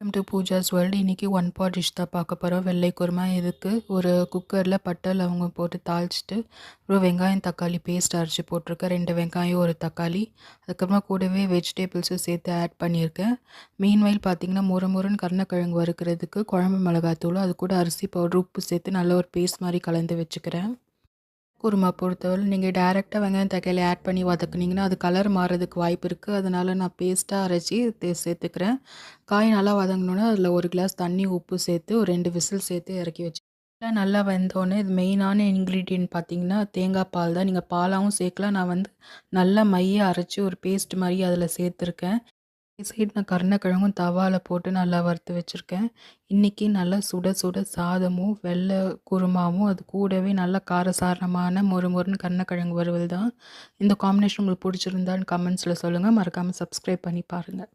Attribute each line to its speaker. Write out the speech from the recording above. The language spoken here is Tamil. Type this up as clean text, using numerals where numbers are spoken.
Speaker 1: Welcome to Pooja's world. இன்றைக்கி ஒன் பாட் டிஷ் தான் பார்க்க போகிறோம். வெள்ளை குருமா. இதுக்கு ஒரு குக்கரில் பட்டை லவங்கம் போட்டு தாளிச்சிட்டு அப்புறம் வெங்காயம் தக்காளி பேஸ்ட் அரைச்சி போட்டிருக்கேன். 2 வெங்காயம் ஒரு தக்காளி, அதுக்கப்புறமா கூடவே வெஜிடபிள்ஸும் சேர்த்து ஆட் பண்ணியிருக்கேன். மீன்வயல் பார்த்திங்கன்னா முறுமுறுன்னு கருணக்கிழங்கு வறுக்கிறதுக்கு குழம்பு மிளகாத்தூள், அது கூட அரிசி பவுடர் உப்பு சேர்த்து நல்ல ஒரு பேஸ்ட் மாதிரி கலந்து வச்சுக்கிறேன். குருமா பொறுத்தவரை நீங்கள் டைரெக்டாக வெங்காயம் தக்காளி ஆட் பண்ணி வதக்குனீங்கன்னா அது கலர் மாறுறதுக்கு வாய்ப்பு இருக்குது. அதனால் நான் பேஸ்ட்டாக அரைச்சி சேர்த்துக்கிறேன். காய் நல்லா வதங்கினோன்னே அதில் 1 கிளாஸ் தண்ணி உப்பு சேர்த்து ஒரு 2 விசில் சேர்த்து இறக்கி வச்சு நல்லா வெந்தோடனே இது மெயினான இன்க்ரீடியன்ட் பார்த்திங்கன்னா தேங்காய் பால் தான். நீங்கள் பாலாகவும் சேர்க்கலாம். நான் நல்லா மைய அரைச்சி ஒரு பேஸ்ட் மாதிரி அதில் சேர்த்துருக்கேன். சைடு நான் கருணக்கிழங்கும் தவாவில் போட்டு நல்லா வறுத்து வச்சுருக்கேன். இன்றைக்கி நல்லா சுட சுட சாதமும் வெள்ளை குருமாவும் அது கூடவே நல்லா காரசாரமான மொறுன்னு கருணக்கிழங்கு வறுவல் தான். இந்த காம்பினேஷன் உங்களுக்கு பிடிச்சிருந்தான்னு கமெண்ட்ஸில் சொல்லுங்கள். மறக்காமல் சப்ஸ்கிரைப் பண்ணி பாருங்கள்.